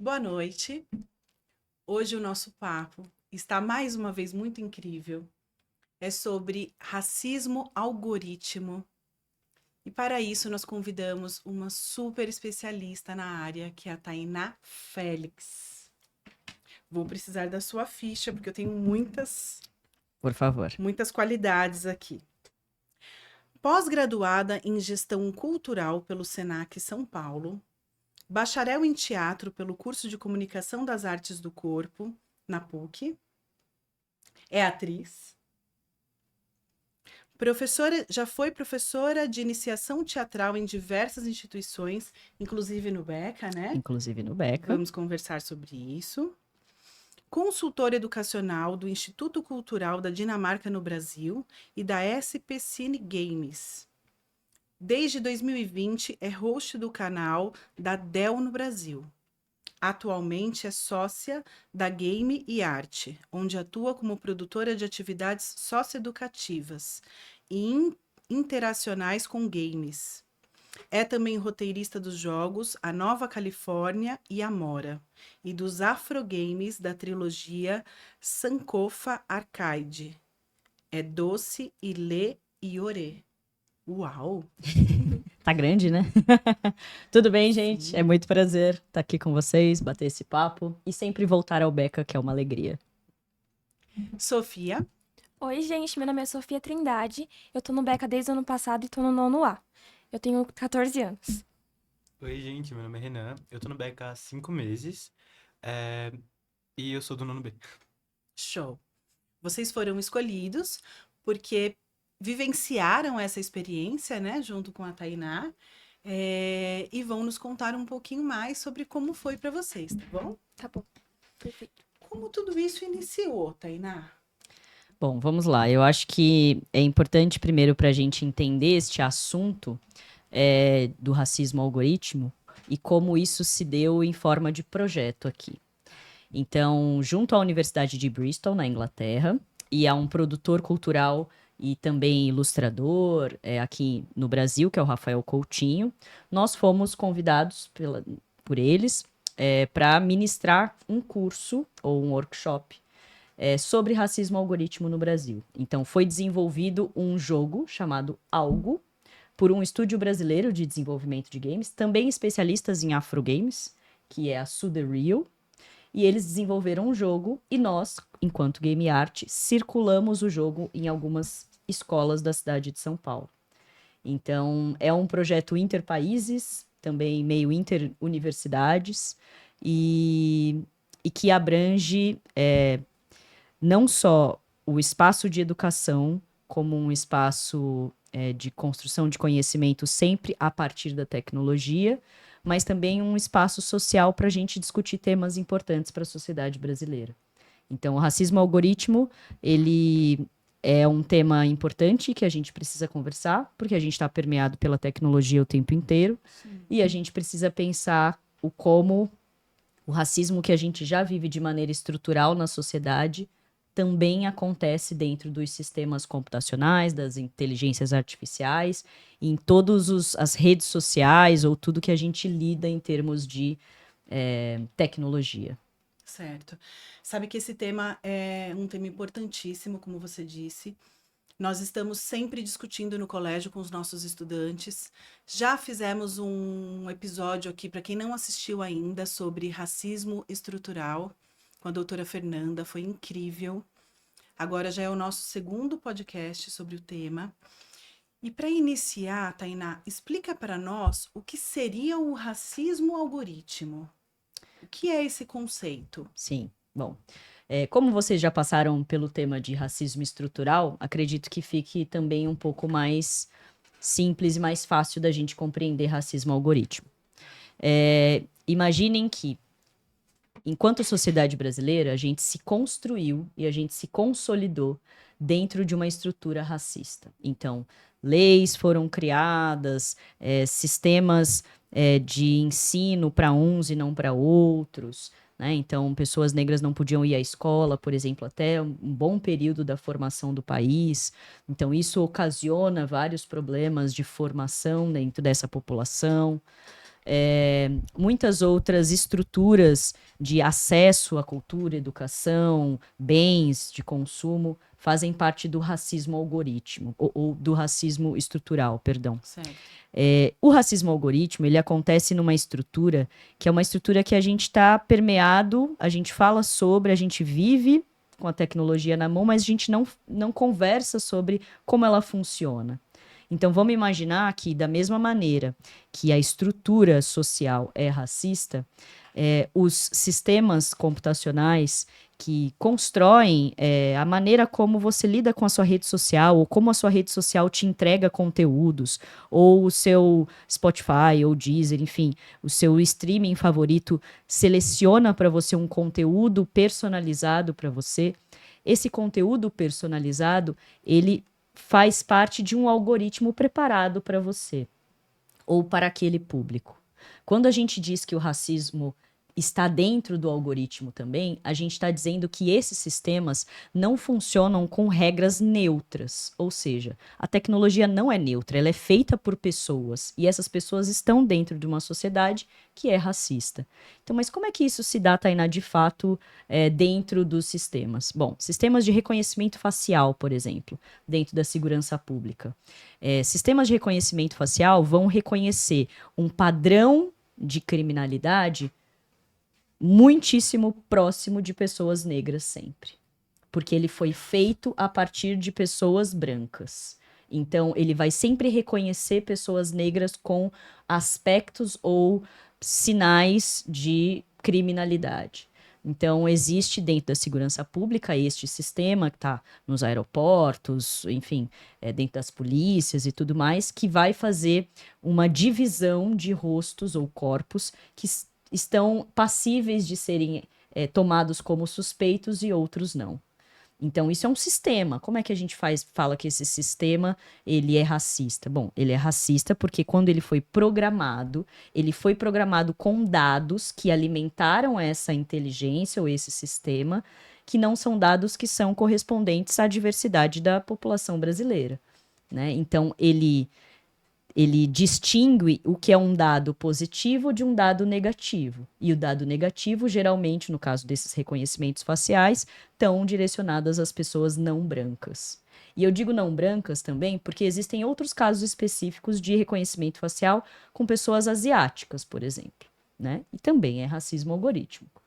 Boa noite. Hoje o nosso papo está mais uma vez muito incrível. É sobre racismo algoritmo. E para isso nós convidamos uma super especialista na área, que é a Tainá Félix. Vou precisar da sua ficha, porque eu tenho Por favor. muitas qualidades aqui. Pós-graduada em Gestão Cultural pelo Senac São Paulo, bacharel em Teatro pelo curso de Comunicação das Artes do Corpo, na PUC, é atriz. Já foi professora de iniciação teatral em diversas instituições, inclusive no Beca, né? Inclusive no Beca. Vamos conversar sobre isso. Consultora educacional do Instituto Cultural da Dinamarca no Brasil e da SP Cine Games. Desde 2020 é host do canal da Dell no Brasil. Atualmente é sócia da Game e Arte, onde atua como produtora de atividades socioeducativas e interacionais com games. É também roteirista dos jogos A Nova Califórnia e Amora, e dos Afrogames da trilogia Sankofa Arcade. É Doce, Ilê e Orê. Uau! Tá grande, né? Tudo bem, gente? Sim. É muito prazer estar aqui com vocês, bater esse papo e sempre voltar ao Beca, que é uma alegria. Sofia. Oi, gente, meu nome é Sofia Trindade. Eu tô no Beca desde o ano passado e tô no nono A. Eu tenho 14 anos. Oi, gente, meu nome é Renan. Eu tô no Beca há 5 meses. é, E eu sou do nono B. Show. Vocês foram escolhidos porque vivenciaram essa experiência, né, junto com a Tainá, e vão nos contar um pouquinho mais sobre como foi para vocês, tá bom? Tá bom. Perfeito. Como tudo isso iniciou, Tainá? Bom, vamos lá. Eu acho que é importante primeiro para a gente entender este assunto do racismo algoritmo e como isso se deu em forma de projeto aqui. Então, junto à Universidade de Bristol, na Inglaterra, e a um produtor cultural e também ilustrador aqui no Brasil, que é o Rafael Coutinho, nós fomos convidados por eles para ministrar um curso ou um workshop sobre racismo algoritmo no Brasil. Então, foi desenvolvido um jogo chamado Algo, por um estúdio brasileiro de desenvolvimento de games, também especialistas em afrogames, que é a Sudereal, e eles desenvolveram um jogo e nós, enquanto Game Art, circulamos o jogo em algumas escolas da cidade de São Paulo. Então, é um projeto interpaíses, também meio interuniversidades, e que abrange não só o espaço de educação como um espaço de construção de conhecimento sempre a partir da tecnologia, mas também um espaço social para a gente discutir temas importantes para a sociedade brasileira. Então, o racismo algoritmo, ele é um tema importante que a gente precisa conversar, porque a gente está permeado pela tecnologia o tempo inteiro, e a gente precisa pensar como o racismo que a gente já vive de maneira estrutural na sociedade também acontece dentro dos sistemas computacionais, das inteligências artificiais, em todas as redes sociais ou tudo que a gente lida em termos de tecnologia. Certo. Sabe que esse tema é um tema importantíssimo, como você disse. Nós estamos sempre discutindo no colégio com os nossos estudantes. Já fizemos um episódio aqui, para quem não assistiu ainda, sobre racismo estrutural, com a doutora Fernanda. Foi incrível. Agora já é o nosso segundo podcast sobre o tema. E para iniciar, Tainá, explica para nós o que seria o racismo algoritmo. O que é esse conceito? Sim, bom. Como vocês já passaram pelo tema de racismo estrutural, acredito que fique também um pouco mais simples e mais fácil da gente compreender racismo algoritmo. Imaginem que, enquanto sociedade brasileira, a gente se construiu e a gente se consolidou dentro de uma estrutura racista. Então, leis foram criadas, sistemas de ensino para uns e não para outros, né? Então, pessoas negras não podiam ir à escola, por exemplo, até um bom período da formação do país. Então, isso ocasiona vários problemas de formação dentro dessa população. muitas outras estruturas de acesso à cultura, educação, bens de consumo, fazem parte do racismo algoritmo, ou do racismo estrutural, perdão. Certo. O racismo algoritmo, ele acontece numa estrutura que é uma estrutura que a gente está permeado, a gente fala sobre, a gente vive com a tecnologia na mão, mas a gente não conversa sobre como ela funciona. Então, vamos imaginar que, da mesma maneira que a estrutura social é racista, os sistemas computacionais que constroem a maneira como você lida com a sua rede social, ou como a sua rede social te entrega conteúdos, ou o seu Spotify, ou Deezer, enfim, o seu streaming favorito seleciona para você um conteúdo personalizado para você. Esse conteúdo personalizado, ele faz parte de um algoritmo preparado para você ou para aquele público. Quando a gente diz que o racismo está dentro do algoritmo também, a gente está dizendo que esses sistemas não funcionam com regras neutras, ou seja, a tecnologia não é neutra, ela é feita por pessoas, e essas pessoas estão dentro de uma sociedade que é racista. Então, mas como é que isso se dá, Tainá, de fato, dentro dos sistemas? Bom, sistemas de reconhecimento facial, por exemplo, dentro da segurança pública. Sistemas de reconhecimento facial vão reconhecer um padrão de criminalidade muitíssimo próximo de pessoas negras sempre. Porque ele foi feito a partir de pessoas brancas. Então, ele vai sempre reconhecer pessoas negras com aspectos ou sinais de criminalidade. Então, existe dentro da segurança pública este sistema que está nos aeroportos, enfim, dentro das polícias e tudo mais, que vai fazer uma divisão de rostos ou corpos que estão passíveis de serem tomados como suspeitos e outros não. Então, isso é um sistema. Como é que a gente fala que esse sistema ele é racista? Bom, ele é racista porque quando ele foi programado com dados que alimentaram essa inteligência ou esse sistema, que não são dados que são correspondentes à diversidade da população brasileira, né? Então, ele distingue o que é um dado positivo de um dado negativo. E o dado negativo, geralmente, no caso desses reconhecimentos faciais, estão direcionados às pessoas não brancas. E eu digo não brancas também porque existem outros casos específicos de reconhecimento facial com pessoas asiáticas, por exemplo, né? E também é racismo algorítmico.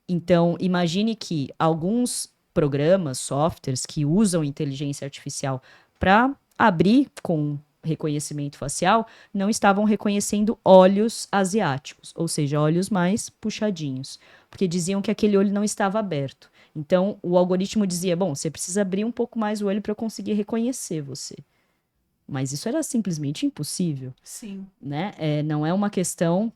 Então, imagine que alguns programas, softwares que usam inteligência artificial para abrir com reconhecimento facial, não estavam reconhecendo olhos asiáticos, ou seja, olhos mais puxadinhos, porque diziam que aquele olho não estava aberto. Então, o algoritmo dizia, bom, você precisa abrir um pouco mais o olho para eu conseguir reconhecer você. Mas isso era simplesmente impossível. Sim. Né? Não é uma questão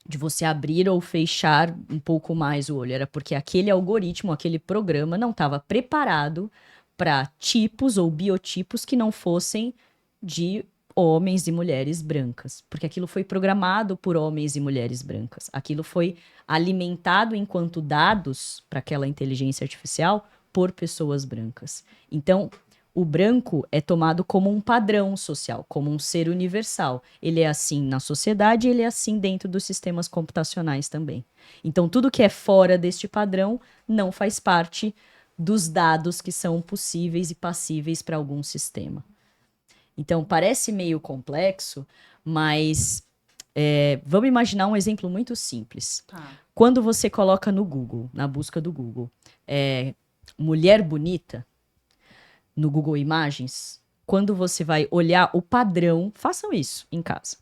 de você abrir ou fechar um pouco mais o olho, era porque aquele algoritmo, aquele programa não estava preparado para tipos ou biotipos que não fossem de homens e mulheres brancas, porque aquilo foi programado por homens e mulheres brancas. Aquilo foi alimentado enquanto dados para aquela inteligência artificial por pessoas brancas. Então, o branco é tomado como um padrão social, como um ser universal. Ele é assim na sociedade, ele é assim dentro dos sistemas computacionais também. Então, tudo que é fora deste padrão não faz parte dos dados que são possíveis e passíveis para algum sistema. Então, parece meio complexo, mas vamos imaginar um exemplo muito simples. Tá. Quando você coloca no Google, na busca do Google, mulher bonita, no Google Imagens, quando você vai olhar o padrão, façam isso em casa.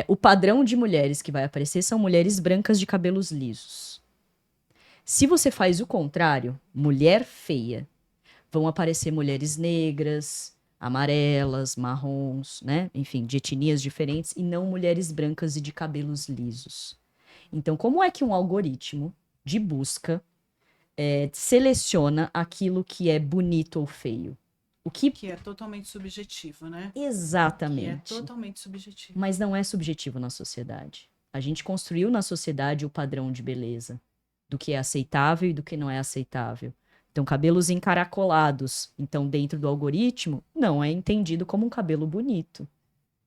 O padrão de mulheres que vai aparecer são mulheres brancas de cabelos lisos. Se você faz o contrário, mulher feia, vão aparecer mulheres negras, amarelas, marrons, né? Enfim, de etnias diferentes, e não mulheres brancas e de cabelos lisos. Então, como é que um algoritmo de busca seleciona aquilo que é bonito ou feio? Que é totalmente subjetivo, né? Exatamente. Que é totalmente subjetivo. Mas não é subjetivo na sociedade. A gente construiu na sociedade o padrão de beleza, do que é aceitável e do que não é aceitável. Então, cabelos encaracolados, então, dentro do algoritmo, não é entendido como um cabelo bonito.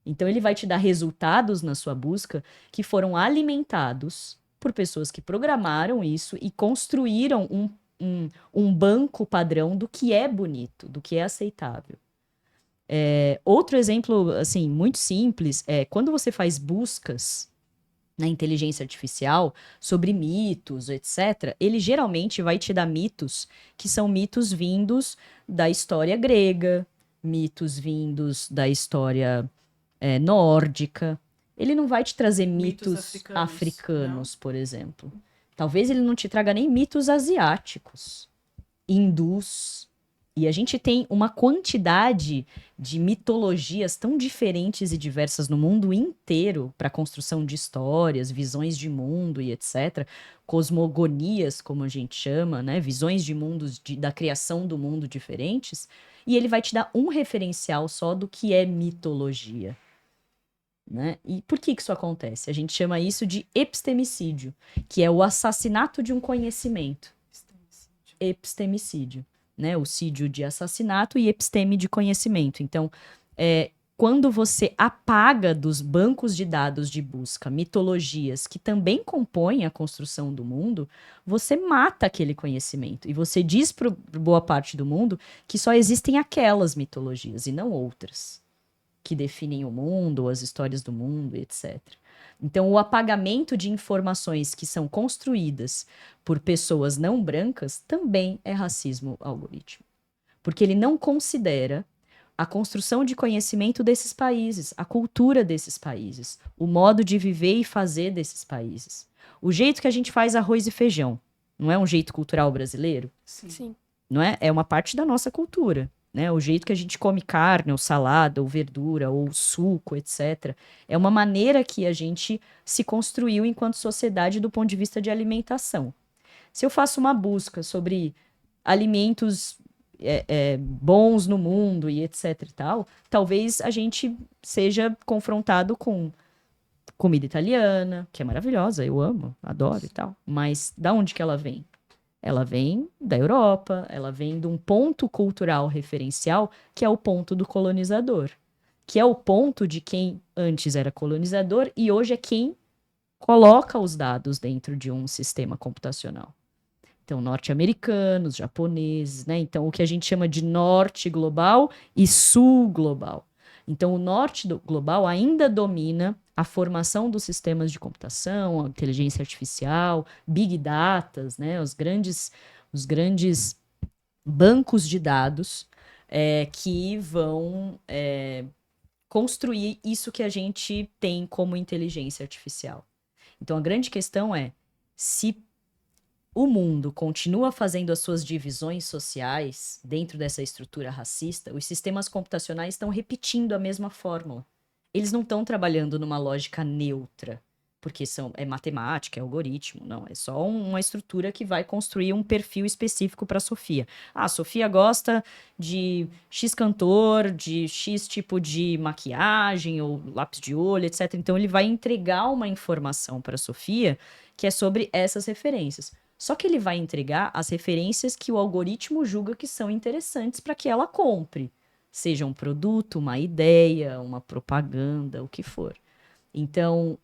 Então, ele vai te dar resultados na sua busca que foram alimentados por pessoas que programaram isso e construíram um banco padrão do que é bonito, do que é aceitável. Outro exemplo, assim, muito simples, é quando você faz buscas na inteligência artificial sobre mitos, etc., ele geralmente vai te dar mitos que são mitos vindos da história grega, mitos vindos da história nórdica. Ele não vai te trazer Mitos mitos africanos, africanos, por exemplo. Talvez ele não te traga nem mitos asiáticos, hindus. E a gente tem uma quantidade de mitologias tão diferentes e diversas no mundo inteiro para a construção de histórias, visões de mundo e etc. Cosmogonias, como a gente chama, né? Visões de mundos da criação do mundo diferentes. E ele vai te dar um referencial só do que é mitologia. Né? E por que isso acontece? A gente chama isso de epistemicídio, que é o assassinato de um conhecimento. Epistemicídio, né? O sídio de assassinato e episteme de conhecimento. Então, quando você apaga dos bancos de dados de busca mitologias que também compõem a construção do mundo, você mata aquele conhecimento. E você diz para boa parte do mundo que só existem aquelas mitologias e não outras que definem o mundo, as histórias do mundo, etc. Então, o apagamento de informações que são construídas por pessoas não brancas também é racismo algorítmico. Porque ele não considera a construção de conhecimento desses países, a cultura desses países, o modo de viver e fazer desses países. O jeito que a gente faz arroz e feijão, não é um jeito cultural brasileiro? Sim. Não é? É uma parte da nossa cultura. Né? O jeito que a gente come carne, ou salada, ou verdura, ou suco, etc. É uma maneira que a gente se construiu enquanto sociedade do ponto de vista de alimentação. Se eu faço uma busca sobre alimentos bons no mundo e etc e tal, talvez a gente seja confrontado com comida italiana, que é maravilhosa, eu amo, adoro e tal. Mas da onde que ela vem? Ela vem da Europa, ela vem de um ponto cultural referencial, que é o ponto do colonizador, que é o ponto de quem antes era colonizador e hoje é quem coloca os dados dentro de um sistema computacional. Então, norte-americanos, japoneses, né? Então, o que a gente chama de norte global e sul global. Então, o norte global ainda domina a formação dos sistemas de computação, a inteligência artificial, big datas, né? Os grandes bancos de dados que vão construir isso que a gente tem como inteligência artificial. Então, a grande questão é se o mundo continua fazendo as suas divisões sociais dentro dessa estrutura racista, os sistemas computacionais estão repetindo a mesma fórmula. Eles não estão trabalhando numa lógica neutra, porque é matemática, é algoritmo, não. É só uma estrutura que vai construir um perfil específico para a Sofia. Ah, a Sofia gosta de X cantor, de X tipo de maquiagem ou lápis de olho, etc. Então, ele vai entregar uma informação para a Sofia que é sobre essas referências. Só que ele vai entregar as referências que o algoritmo julga que são interessantes para que ela compre. Seja um produto, uma ideia, uma propaganda, o que for. Então,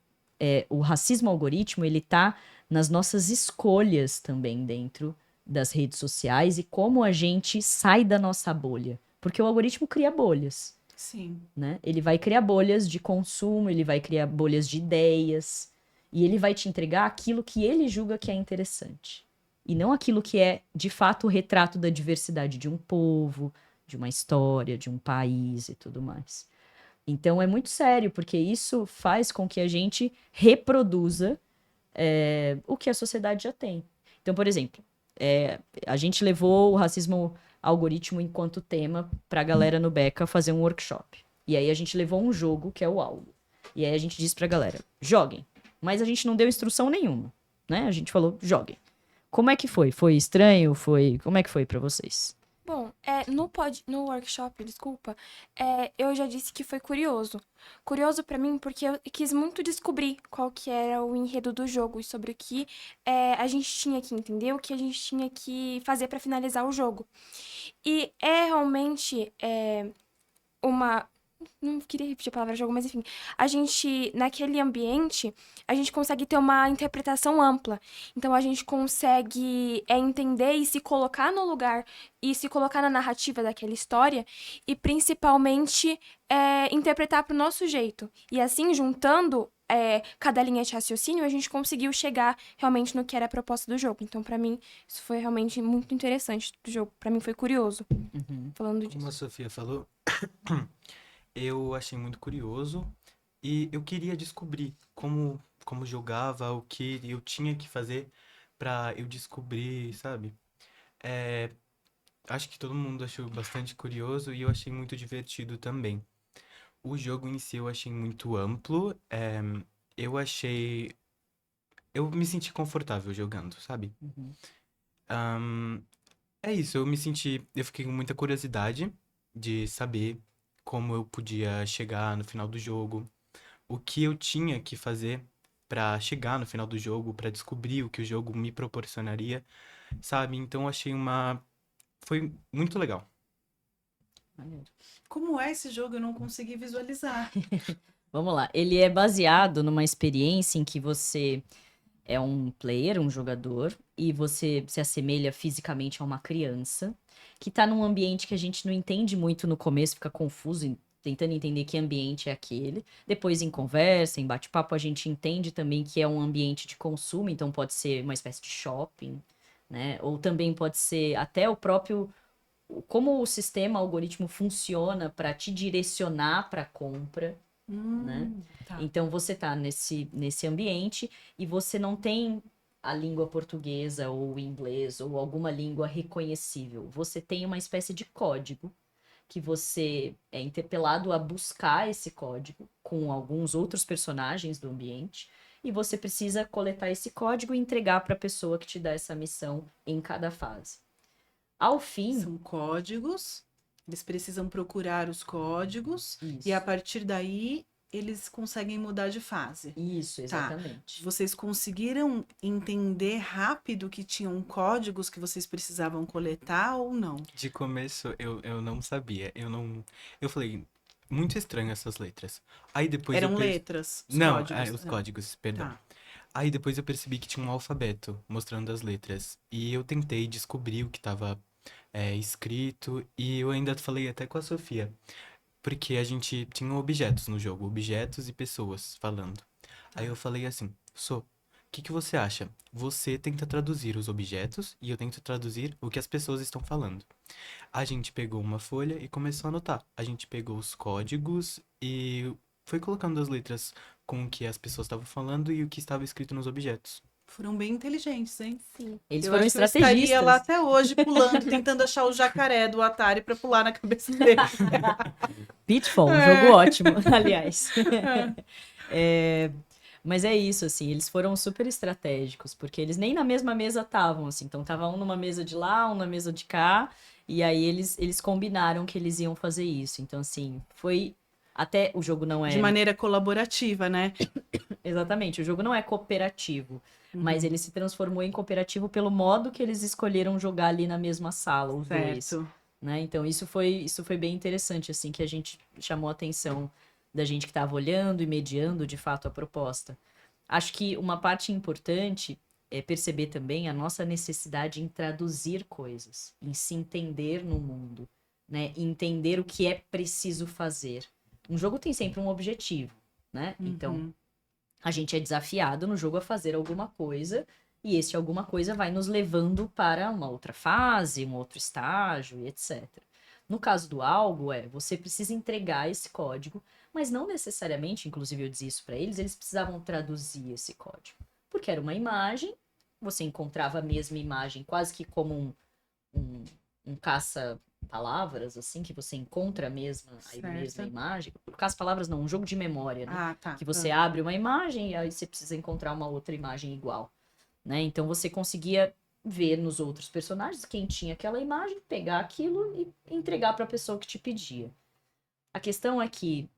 o racismo algoritmo, ele está nas nossas escolhas também dentro das redes sociais e como a gente sai da nossa bolha. Porque o algoritmo cria bolhas. Sim. Né? Ele vai criar bolhas de consumo, ele vai criar bolhas de ideias. E ele vai te entregar aquilo que ele julga que é interessante. E não aquilo que é, de fato, o retrato da diversidade de um povo, de uma história, de um país e tudo mais. Então, é muito sério, porque isso faz com que a gente reproduza o que a sociedade já tem. Então, por exemplo, a gente levou o racismo algoritmo enquanto tema para a galera no Beca fazer um workshop. E aí a gente levou um jogo, que é o Algo. E aí a gente disse para a galera, joguem. Mas a gente não deu instrução nenhuma, né? A gente falou, joguem. Como é que foi? Foi estranho? Como é que foi pra vocês? Bom, no workshop, desculpa, eu já disse que foi curioso. Curioso pra mim porque eu quis muito descobrir qual que era o enredo do jogo e sobre o que a gente tinha que entender, o que a gente tinha que fazer pra finalizar o jogo. E é realmente uma Não queria repetir a palavra jogo, mas enfim. A gente, naquele ambiente, a gente consegue ter uma interpretação ampla. Então, a gente consegue entender e se colocar no lugar e se colocar na narrativa daquela história e, principalmente, interpretar pro nosso jeito. E assim, juntando cada linha de raciocínio, a gente conseguiu chegar realmente no que era a proposta do jogo. Então, pra mim, isso foi realmente muito interessante do jogo. Pra mim, foi curioso, Uhum. falando Como a disso. Sofia falou, eu achei muito curioso e eu queria descobrir como jogava, o que eu tinha que fazer pra eu descobrir, sabe? É, acho que todo mundo achou bastante curioso e eu achei muito divertido também. O jogo em si eu achei muito amplo, eu achei. Eu me senti confortável jogando, sabe? Uhum. Ahn, é isso, eu me senti. Eu fiquei com muita curiosidade de saber como eu podia chegar no final do jogo, o que eu tinha que fazer pra chegar no final do jogo, pra descobrir o que o jogo me proporcionaria, sabe? Então eu achei uma. Foi muito legal. Maneiro. Como é esse jogo? Eu não consegui visualizar. Vamos lá. Ele é baseado numa experiência em que você é um player, um jogador, e você se assemelha fisicamente a uma criança que tá num ambiente que a gente não entende muito no começo, fica confuso, tentando entender que ambiente é aquele. Depois, em conversa, em bate-papo, a gente entende também que é um ambiente de consumo, então pode ser uma espécie de shopping, né? Ou também pode ser até o próprio como o sistema, o algoritmo funciona para te direcionar para compra, né? Tá. Então você tá nesse ambiente e você não tem a língua portuguesa ou o inglês ou alguma língua reconhecível. Você tem uma espécie de código que você é interpelado a buscar esse código com alguns outros personagens do ambiente e você precisa coletar esse código e entregar para a pessoa que te dá essa missão em cada fase. Ao fim, São códigos, eles precisam procurar os códigos e a isso, partir daí eles conseguem mudar de fase. isso, Tá. exatamente. Vocês conseguiram entender rápido que tinham códigos que vocês precisavam coletar ou não? De começo eu não sabia, eu não. Eu falei, muito estranho essas letras. Aí depois eu Eram percebi. letras, os Não, códigos. os Ah, códigos, perdão. tá. Aí depois eu percebi que tinha um alfabeto mostrando as letras. E eu tentei descobrir o que estava escrito. E eu ainda falei até com a Sofia. Porque a gente tinha objetos no jogo, objetos e pessoas falando. Aí eu falei assim, o que você acha? Você tenta traduzir os objetos e eu tento traduzir o que as pessoas estão falando. A gente pegou uma folha e começou a anotar. A gente pegou os códigos e foi colocando as letras com o que as pessoas estavam falando e o que estava escrito nos objetos. Foram bem inteligentes, hein? Sim. Eles Eu foram acho que eu estaria lá estrategistas. até hoje pulando, tentando achar o jacaré do Atari para pular na cabeça dele. Pitfall, um jogo ótimo, aliás. É, mas é isso, assim, eles foram super estratégicos, porque eles nem na mesma mesa estavam, assim, então tava um numa mesa de lá, um na mesa de cá, e aí eles combinaram que eles iam fazer isso. Então, assim, foi. Até o jogo não De é. maneira colaborativa, né? Exatamente, o jogo não é cooperativo, mas Uhum. ele se transformou em cooperativo pelo modo que eles escolheram jogar ali na mesma sala, os dois. Certo. Né? Então isso foi bem interessante, assim, que a gente chamou a atenção da gente que estava olhando e mediando de fato a proposta. Acho que uma parte importante é perceber também a nossa necessidade em traduzir coisas, em se entender no mundo, né? Entender o que é preciso fazer. Um jogo tem sempre um objetivo, né? Então, Uhum. a gente é desafiado no jogo a fazer alguma coisa, e esse alguma coisa vai nos levando para uma outra fase, um outro estágio e etc. No caso do algo, você precisa entregar esse código, mas não necessariamente, inclusive eu dizia isso para eles precisavam traduzir esse código. Porque era uma imagem, você encontrava a mesma imagem quase que como um, um caça-palavras, assim, que você encontra a mesma Certo. imagem. Caça-palavras não, um jogo de memória, né? Ah, tá. Que você abre uma imagem e aí você precisa encontrar uma outra imagem igual, né? Então você conseguia ver nos outros personagens quem tinha aquela imagem, pegar aquilo e entregar para a pessoa que te pedia. A questão é que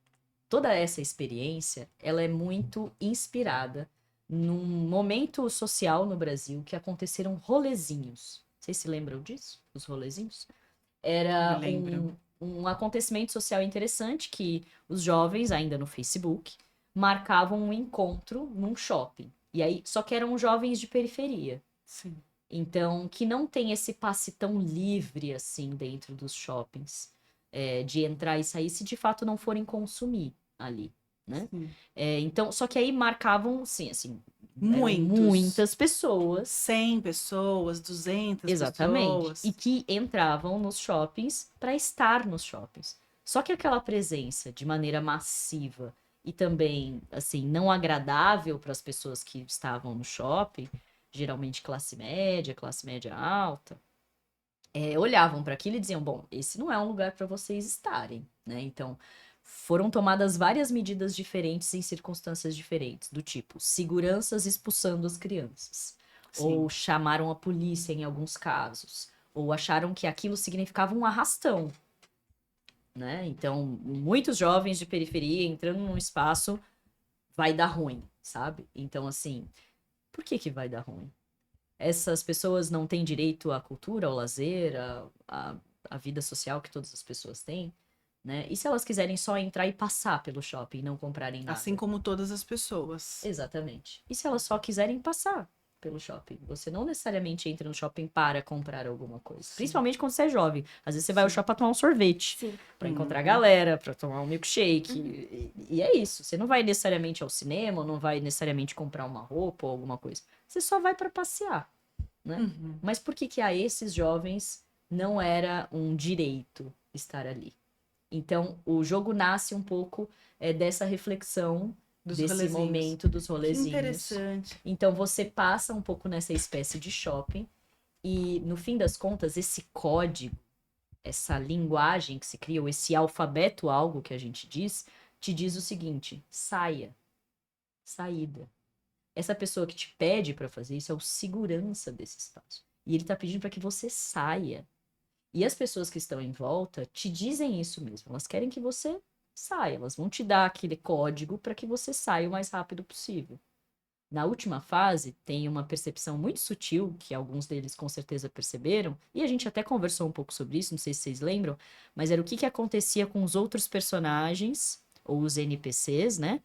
toda essa experiência, ela é muito inspirada num momento social no Brasil que aconteceram rolezinhos. Vocês se lembram disso? Os rolezinhos? Me Era lembro. um acontecimento social interessante que os jovens, ainda no Facebook, marcavam um encontro num shopping. E aí, só que eram jovens de periferia. Sim. Então, que não tem esse passe tão livre assim dentro dos shoppings, de entrar e sair se de fato não forem consumir ali, né? Sim. Então, só que aí marcavam, sim, assim, eram Muitos. muitas pessoas, 100 pessoas, 200 exatamente, pessoas. e que entravam nos shoppings para estar nos shoppings. Só que aquela presença de maneira massiva e também, assim, não agradável para as pessoas que estavam no shopping, geralmente classe média alta, olhavam para aquilo e diziam: bom, esse não é um lugar para vocês estarem, né? Então, foram tomadas várias medidas diferentes em circunstâncias diferentes, do tipo seguranças expulsando as crianças, Sim. ou chamaram a polícia em alguns casos, ou acharam que aquilo significava um arrastão, né? Então, muitos jovens de periferia entrando num espaço vai dar ruim, sabe? Então, assim, por que vai dar ruim? Essas pessoas não têm direito à cultura, ao lazer, à vida social que todas as pessoas têm, né? E se elas quiserem só entrar e passar pelo shopping e não comprarem nada? Assim como todas as pessoas. Exatamente. E se elas só quiserem passar pelo shopping? Você não necessariamente entra no shopping para comprar alguma coisa. Sim. Principalmente quando você é jovem. Às vezes você vai ao shopping para tomar um sorvete, Sim. para encontrar Uhum. galera, para tomar um milkshake. E é isso. Você não vai necessariamente ao cinema, não vai necessariamente comprar uma roupa ou alguma coisa. Você só vai para passear, né? Uhum. Mas por que a esses jovens não era um direito estar ali? Então, o jogo nasce um pouco dessa reflexão, Dos desse rolezinhos. momento dos Que rolezinhos. interessante. Então, você passa um pouco nessa espécie de shopping e, no fim das contas, esse código, essa linguagem que se cria, ou esse alfabeto algo que a gente diz, te diz o seguinte: saia. Saída. Essa pessoa que te pede para fazer isso é o segurança desse espaço. E ele tá pedindo para que você saia. E as pessoas que estão em volta te dizem isso mesmo. Elas querem que você saia. Elas vão te dar aquele código para que você saia o mais rápido possível. Na última fase, tem uma percepção muito sutil, que alguns deles com certeza perceberam, e a gente até conversou um pouco sobre isso, não sei se vocês lembram, mas era o que acontecia com os outros personagens, ou os NPCs, né?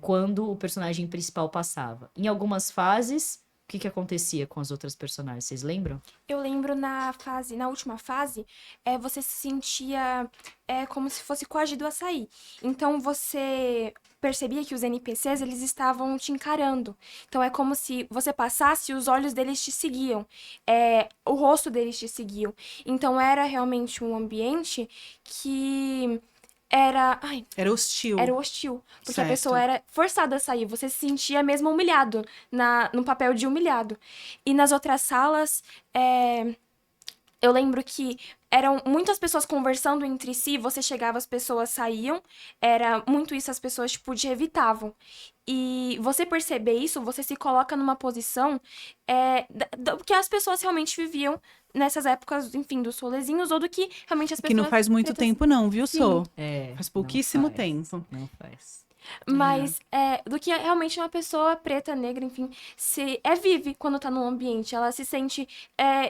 Quando o personagem principal passava. Em algumas fases, o que acontecia com as outras personagens? Vocês lembram? Eu lembro na última fase, você se sentia como se fosse coagido a sair. Então você percebia que os NPCs, eles estavam te encarando. Então é como se você passasse e os olhos deles te seguiam. O rosto deles te seguiam. Então era realmente um ambiente que Era hostil. era hostil. Porque Certo. a pessoa era forçada a sair. Você se sentia mesmo humilhado, no papel de humilhado. E nas outras salas, eu lembro que eram muitas pessoas conversando entre si, você chegava, as pessoas saíam, era muito isso, as pessoas, tipo, te evitavam. E você perceber isso, você se coloca numa posição do que as pessoas realmente viviam nessas épocas, enfim, dos rolezinhos, ou do que realmente as Que não pessoas... faz muito tempo não, viu, Sim. Sô? É. Faz pouquíssimo não faz, tempo. Não faz. Mas do que realmente uma pessoa preta, negra, enfim, vive quando tá num ambiente. Ela se sente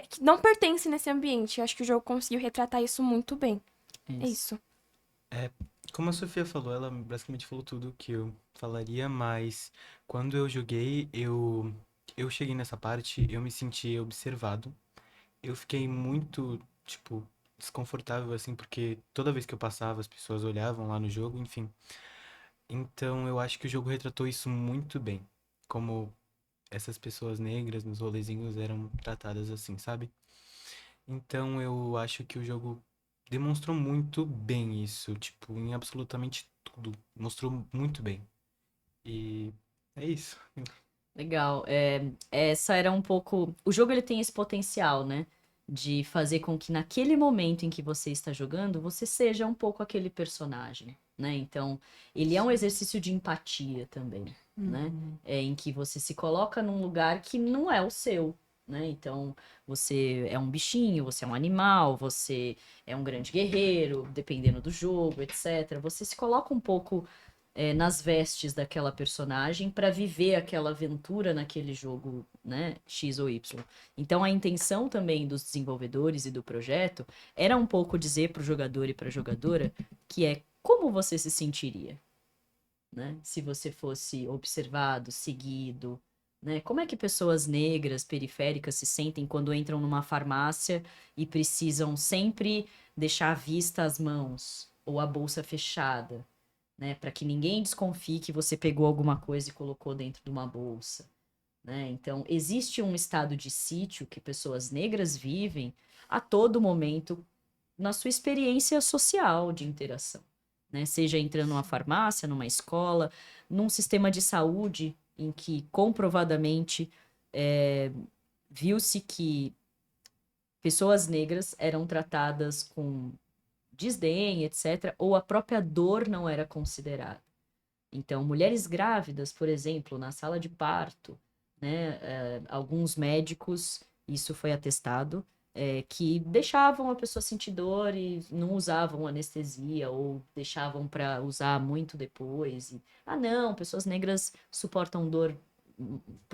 que não pertence nesse ambiente. Eu acho que o jogo conseguiu retratar isso muito bem. É isso. Como a Sofia falou, ela basicamente falou tudo que eu falaria, mas quando eu joguei, eu cheguei nessa parte, eu me senti observado. Eu fiquei muito, tipo, desconfortável, assim, porque toda vez que eu passava, as pessoas olhavam lá no jogo, enfim. Então, eu acho que o jogo retratou isso muito bem. Como essas pessoas negras nos rolezinhos eram tratadas assim, sabe? Então, eu acho que o jogo demonstrou muito bem isso, tipo, em absolutamente tudo. Mostrou muito bem. E é isso. Legal. Essa era um pouco. O jogo ele tem esse potencial, né? De fazer com que naquele momento em que você está jogando, você seja um pouco aquele personagem, né? Então, ele é um exercício de empatia também, né? Em que você se coloca num lugar que não é o seu, né? Então, você é um bichinho, você é um animal, você é um grande guerreiro, dependendo do jogo, etc. Você se coloca um pouco nas vestes daquela personagem para viver aquela aventura naquele jogo, né, X ou Y. Então a intenção também dos desenvolvedores e do projeto era um pouco dizer para o jogador e para a jogadora que é como você se sentiria, né, se você fosse observado, seguido, né? Como é que pessoas negras, periféricas se sentem quando entram numa farmácia e precisam sempre deixar à vista as mãos ou a bolsa fechada, né? Para que ninguém desconfie que você pegou alguma coisa e colocou dentro de uma bolsa, né? Então, existe um estado de sítio que pessoas negras vivem a todo momento na sua experiência social de interação, né? Seja entrando numa farmácia, numa escola, num sistema de saúde em que comprovadamente viu-se que pessoas negras eram tratadas com desdém, etc., ou a própria dor não era considerada. Então, mulheres grávidas, por exemplo, na sala de parto, né, alguns médicos, isso foi atestado, que deixavam a pessoa sentir dor e não usavam anestesia ou deixavam para usar muito depois. Não, pessoas negras suportam dor,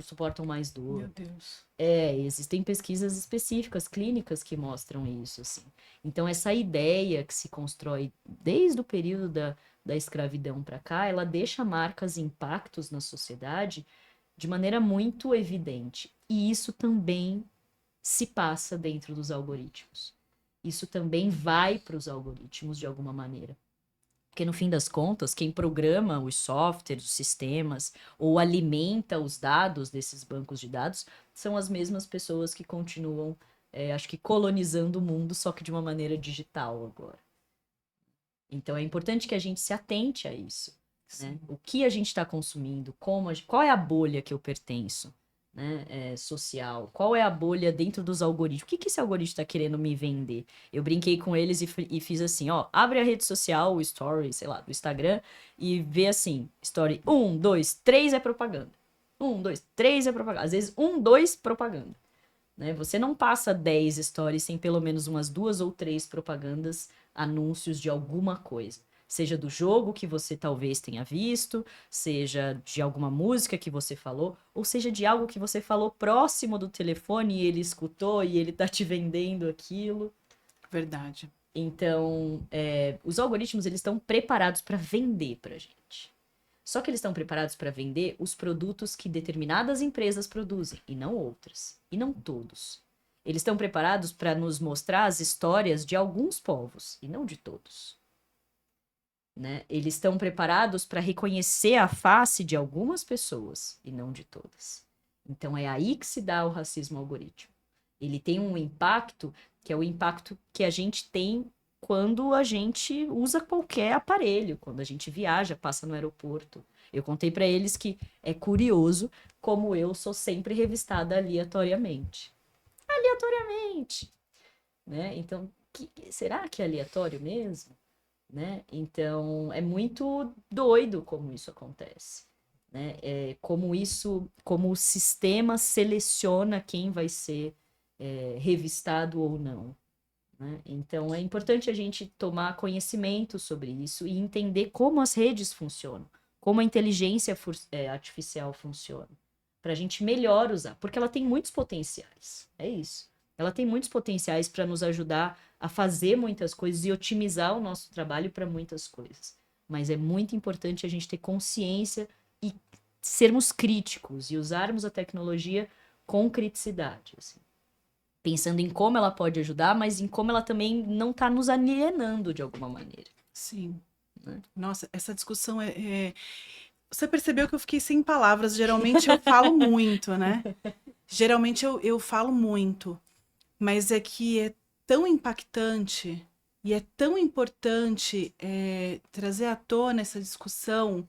suportam mais dor. Meu Deus. Existem pesquisas específicas, clínicas, que mostram isso, assim. Então, essa ideia que se constrói desde o período da escravidão para cá, ela deixa marcas e impactos na sociedade de maneira muito evidente. E isso também se passa dentro dos algoritmos. Isso também vai para os algoritmos de alguma maneira. Porque, no fim das contas, quem programa os softwares, os sistemas, ou alimenta os dados desses bancos de dados, são as mesmas pessoas que continuam, acho que, colonizando o mundo, só que de uma maneira digital agora. Então, é importante que a gente se atente a isso, né? O que a gente está consumindo, qual é a bolha que eu pertenço, né? Social, qual é a bolha dentro dos algoritmos, o que esse algoritmo está querendo me vender? Eu brinquei com eles e fiz assim, ó, abre a rede social, o story, sei lá, do Instagram, e vê assim, story 1, 2, 3 é propaganda. 1, 2, 3 é propaganda. Às vezes 1, 2 propaganda. Né? Você não passa 10 stories sem pelo menos umas 2 ou 3 propagandas, anúncios de alguma coisa. Seja do jogo que você talvez tenha visto, seja de alguma música que você falou, ou seja de algo que você falou próximo do telefone e ele escutou e ele tá te vendendo aquilo. Verdade. Então, os algoritmos, eles estão preparados para vender pra gente. Só que eles estão preparados para vender os produtos que determinadas empresas produzem, e não outras. E não todos. Eles estão preparados para nos mostrar as histórias de alguns povos, e não de todos. Né? Eles estão preparados para reconhecer a face de algumas pessoas, e não de todas. Então é aí que se dá o racismo algorítmico. Ele tem um impacto, que é o impacto que a gente tem quando a gente usa qualquer aparelho, quando a gente viaja, passa no aeroporto. Eu contei para eles que é curioso como eu sou sempre revistada aleatoriamente. Aleatoriamente! Né? Então, será que é aleatório mesmo? Né? Então, é muito doido como isso acontece. Né? Como o sistema seleciona quem vai ser revistado ou não. Né? Então, é importante a gente tomar conhecimento sobre isso e entender como as redes funcionam, como a inteligência artificial funciona, para a gente melhor usar, porque ela tem muitos potenciais, é isso. Ela tem muitos potenciais para nos ajudar a fazer muitas coisas e otimizar o nosso trabalho para muitas coisas. Mas é muito importante a gente ter consciência e sermos críticos e usarmos a tecnologia com criticidade, assim. Pensando em como ela pode ajudar, mas em como ela também não está nos alienando de alguma maneira. Sim. Né? Nossa, essa discussão Você percebeu que eu fiquei sem palavras. Geralmente eu falo muito, né? Geralmente eu falo muito. Mas é que é tão impactante e é tão importante trazer à tona essa discussão,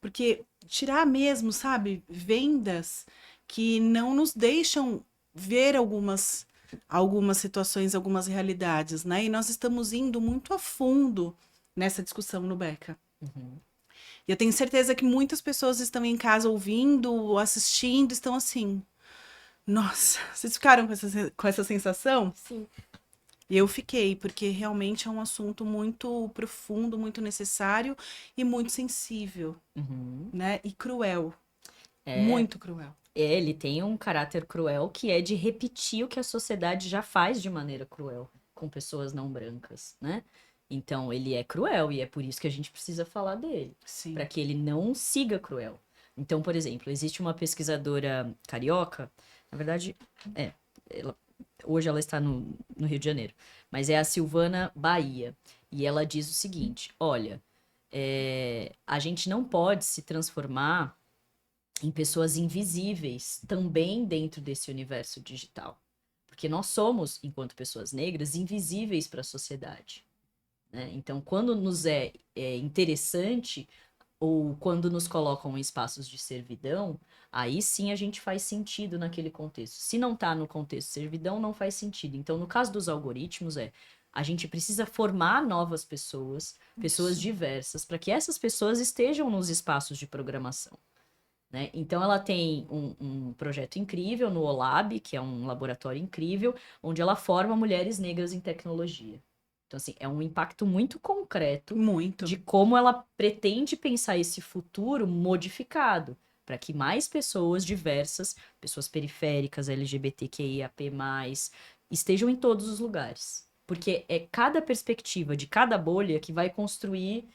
porque tirar mesmo, sabe, vendas que não nos deixam ver algumas situações, algumas realidades, né? E nós estamos indo muito a fundo nessa discussão no Beca. Uhum. E eu tenho certeza que muitas pessoas estão em casa ouvindo, assistindo, estão assim... Nossa, vocês ficaram com essa sensação? Sim. Eu fiquei, porque realmente é um assunto muito profundo, muito necessário e muito sensível, Uhum. né? E cruel, É, muito cruel. ele tem um caráter cruel que é de repetir o que a sociedade já faz de maneira cruel com pessoas não brancas, né? Então ele é cruel e é por isso que a gente precisa falar dele, para Sim. que ele não siga cruel. Então, por exemplo, existe uma pesquisadora carioca, na verdade, é, ela- hoje ela está no Rio de Janeiro, mas é a Silvana Bahia, e ela diz o seguinte: olha, a gente não pode se transformar em pessoas invisíveis também dentro desse universo digital. Porque nós somos, enquanto pessoas negras, invisíveis para a sociedade. Né? Então, quando nos é interessante, ou quando nos colocam em espaços de servidão, aí sim a gente faz sentido naquele contexto. Se não está no contexto de servidão, não faz sentido. Então, no caso dos algoritmos, a gente precisa formar novas pessoas, pessoas Isso. diversas, para que essas pessoas estejam nos espaços de programação. Né? Então, ela tem um projeto incrível no OLAB, que é um laboratório incrível, onde ela forma mulheres negras em tecnologia. Então, assim, é um impacto muito concreto Muito. de como ela pretende pensar esse futuro modificado, para que mais pessoas diversas, pessoas periféricas, LGBTQIAP+, estejam em todos os lugares. Porque é cada perspectiva de cada bolha que vai construir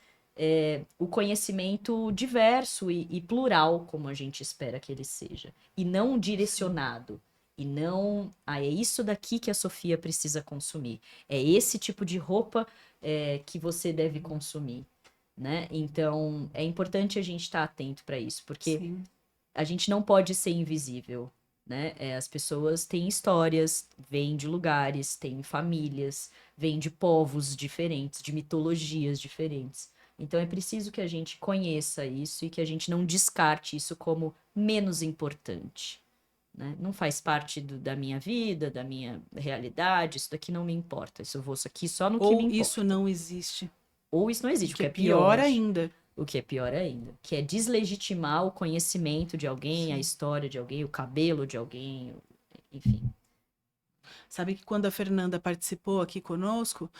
o conhecimento diverso e plural, como a gente espera que ele seja, e não direcionado. E não, é isso daqui que a Sofia precisa consumir. É esse tipo de roupa que você deve consumir, né? Então, é importante a gente estar atento para isso, porque Sim. a gente não pode ser invisível, né? As pessoas têm histórias, vêm de lugares, têm famílias, vêm de povos diferentes, de mitologias diferentes. Então é preciso que a gente conheça isso e que a gente não descarte isso como menos importante, né? Não faz parte da minha vida, da minha realidade, isso daqui não me importa. Isso eu vou aqui só no que me Ou isso importa. não existe. Ou isso não O existe, o que que é é pior pior. ainda. O que é pior ainda, que é deslegitimar o conhecimento de alguém, a Sim. história de alguém, o cabelo de alguém, enfim. Sabe que quando a Fernanda participou aqui conosco,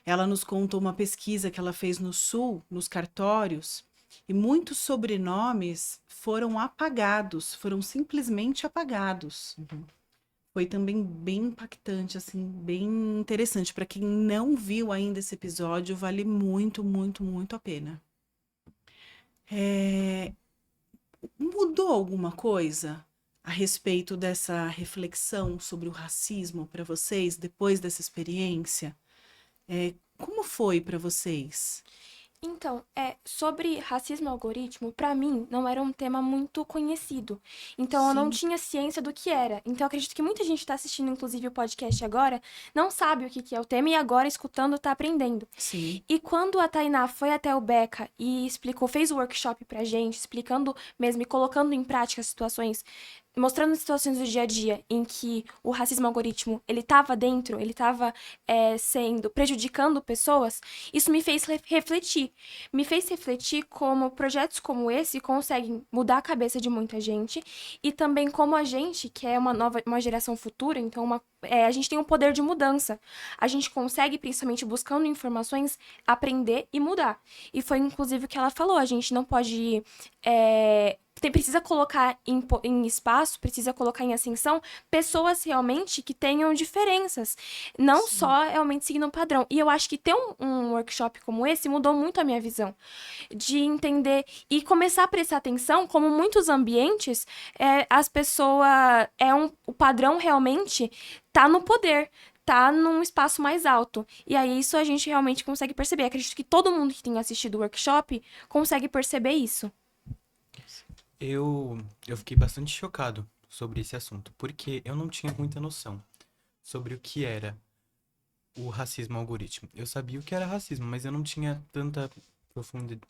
ela nos contou uma pesquisa que ela fez no Sul, nos cartórios, e muitos sobrenomes foram apagados, foram simplesmente apagados. Foi também bem impactante, assim, bem interessante. Para quem não viu ainda esse episódio, vale muito, muito, muito a pena. É, Mudou alguma coisa a respeito dessa reflexão sobre o racismo para vocês depois dessa experiência? Como foi para vocês? Então, sobre racismo e algoritmo, pra mim, não era um tema muito conhecido. Então, eu não Sim, tinha ciência do que era. Então, eu acredito que muita gente tá assistindo, inclusive, o podcast agora, não sabe o que que é o tema e agora, escutando, tá aprendendo. sim, E quando a Tainá foi até o Beca e explicou, fez o workshop pra gente, explicando mesmo e colocando em prática as situações, mostrando situações do dia a dia em que o racismo algoritmo, ele tava dentro, ele tava sendo, prejudicando pessoas, isso me fez refletir. Me fez refletir como projetos como esse conseguem mudar a cabeça de muita gente e também como a gente, que é uma geração futura, então a gente tem um poder de mudança. A gente consegue, principalmente buscando informações, aprender e mudar. E foi inclusive o que ela falou: a gente não pode. Precisa colocar em espaço, precisa colocar em ascensão pessoas realmente que tenham diferenças, não sim, só realmente seguindo um padrão. E eu acho que ter um workshop como esse mudou muito a minha visão de entender e começar a prestar atenção como muitos ambientes as pessoas o padrão realmente tá no poder, tá num espaço mais alto. E aí isso a gente realmente consegue perceber. Acredito que todo mundo que tem assistido o workshop consegue perceber isso. Eu fiquei bastante chocado sobre esse assunto, porque eu não tinha muita noção sobre o que era o racismo algoritmo. Eu sabia o que era racismo, mas eu não tinha tanta profundidade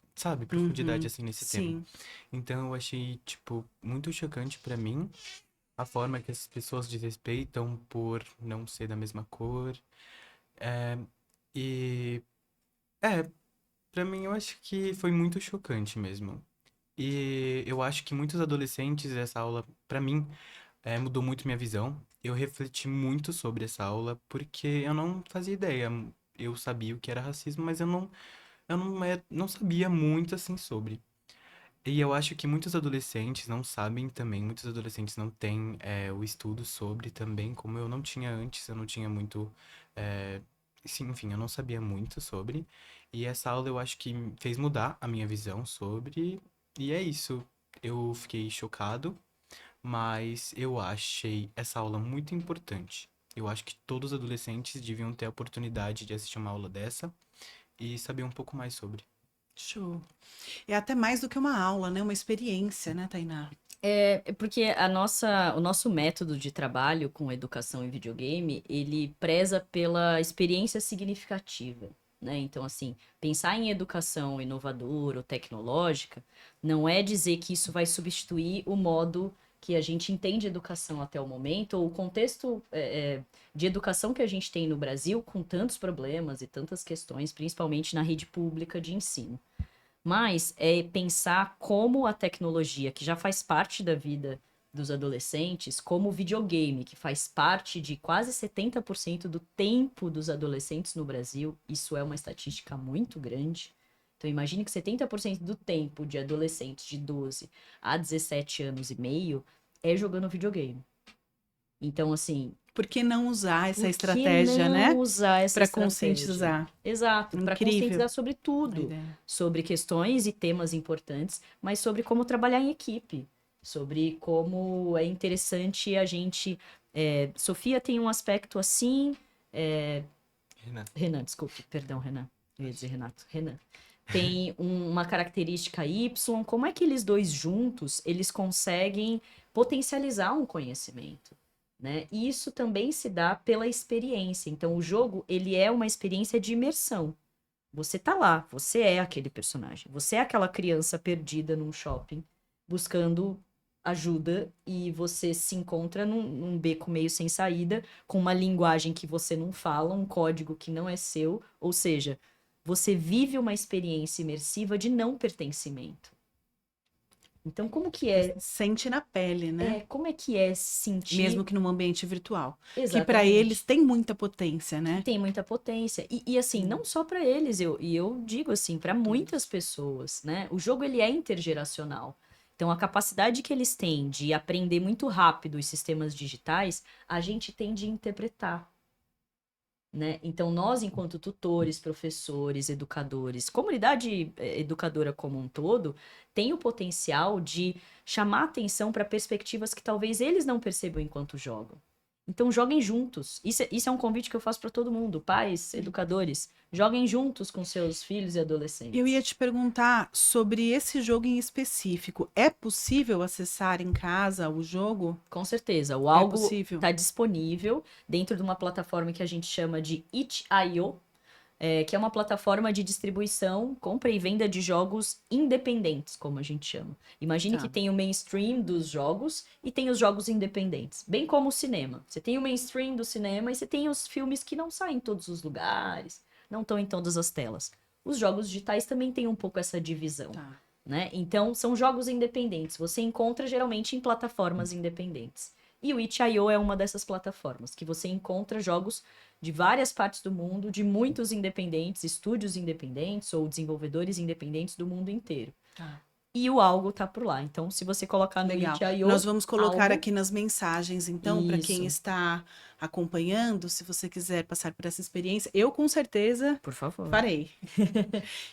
uhum, assim nesse tema. sim, Então eu achei, tipo, muito chocante pra mim a forma que as pessoas desrespeitam por não ser da mesma cor. É, e, pra mim eu acho que foi muito chocante mesmo. E eu acho que muitos adolescentes, essa aula, pra mim, mudou muito minha visão. eu refleti muito sobre essa aula porque eu não fazia ideia. Eu sabia o que era racismo, mas eu não sabia muito assim sobre. E eu acho que muitos adolescentes não sabem também, muitos adolescentes não têm o estudo sobre também, como eu não tinha antes, eu não tinha muito. é, sim, enfim, eu não sabia muito sobre. E essa aula eu acho que me fez mudar a minha visão sobre. E é isso. Eu fiquei chocado, mas eu achei essa aula muito importante. Eu acho que todos os adolescentes deviam ter a oportunidade de assistir uma aula dessa e saber um pouco mais sobre. Show. É até mais do que uma aula, né? Uma experiência, né, Tainá? É porque o nosso método de trabalho com educação em videogame, ele preza pela experiência significativa, né? Então, assim, pensar em educação inovadora ou tecnológica não é dizer que isso vai substituir o modo que a gente entende educação até o momento, ou o contexto de educação que a gente tem no Brasil, com tantos problemas e tantas questões, principalmente na rede pública de ensino. Mas é pensar como a tecnologia, que já faz parte da vida dos adolescentes, como o videogame, que faz parte de quase 70% do tempo dos adolescentes no Brasil, isso é uma estatística muito grande. Então, imagine que 70% do tempo de adolescentes de 12 a 17 anos e meio é jogando videogame. Então, assim, Por que não usar essa por que estratégia, não né? usar essa Para estratégia? conscientizar. Exato, para Incrível conscientizar sobre a tudo, ideia. sobre questões e temas importantes, mas sobre como trabalhar em equipe, sobre como é interessante a gente. Sofia tem um aspecto assim. Renan. Renan, desculpe, perdão, Renan. Eu ia dizer Renato. Renan. Tem uma característica Y. Como é que eles dois juntos eles conseguem potencializar um conhecimento? Né? E isso também se dá pela experiência. Então, o jogo, ele é uma experiência de imersão. Você tá lá, você é aquele personagem. Você é aquela criança perdida num shopping, buscando ajuda, e você se encontra num beco meio sem saída, com uma linguagem que você não fala, um código que não é seu. Ou seja, você vive uma experiência imersiva de não pertencimento. Então, Sente na pele, né? como é que é sentir Mesmo que num ambiente virtual. Que para eles exatamente? tem muita potência, Que né? tem muita potência. E assim, não só para eles, eu digo assim, para muitas pessoas, né? O jogo ele é intergeracional. Então, a capacidade que eles têm de aprender muito rápido os sistemas digitais, a gente tem de interpretar, né? Então, nós, enquanto tutores, professores, educadores, comunidade educadora como um todo, tem o potencial de chamar atenção para perspectivas que talvez eles não percebam enquanto jogam. Então, joguem juntos. Isso é um convite que eu faço para todo mundo, pais, educadores. Joguem juntos com seus filhos e Eu adolescentes. ia te perguntar sobre esse jogo em específico. É possível acessar em casa o jogo? Com certeza, o É algo possível? está disponível dentro de uma plataforma que a gente chama de itch.io, que é uma plataforma de distribuição, compra e venda de jogos independentes, como a gente chama. Imagine que Tá. tem o mainstream dos jogos e tem os jogos independentes, bem como o cinema. Você tem o mainstream do cinema e você tem os filmes que não saem em todos os lugares, não estão em todas as telas. Os jogos digitais também têm um pouco essa divisão, Tá. né? Então, são jogos independentes. Você encontra geralmente em plataformas independentes. E o itch.io é uma dessas plataformas, que você encontra jogos de várias partes do mundo, de muitos independentes, estúdios independentes ou desenvolvedores independentes do mundo inteiro. Tá. E o algo tá por lá. Então, se você colocar no Legal. itch.io, Nós vamos colocar algo, aqui nas mensagens, então, para quem isso, está acompanhando, se você quiser passar por essa experiência, eu com certeza por favor. farei.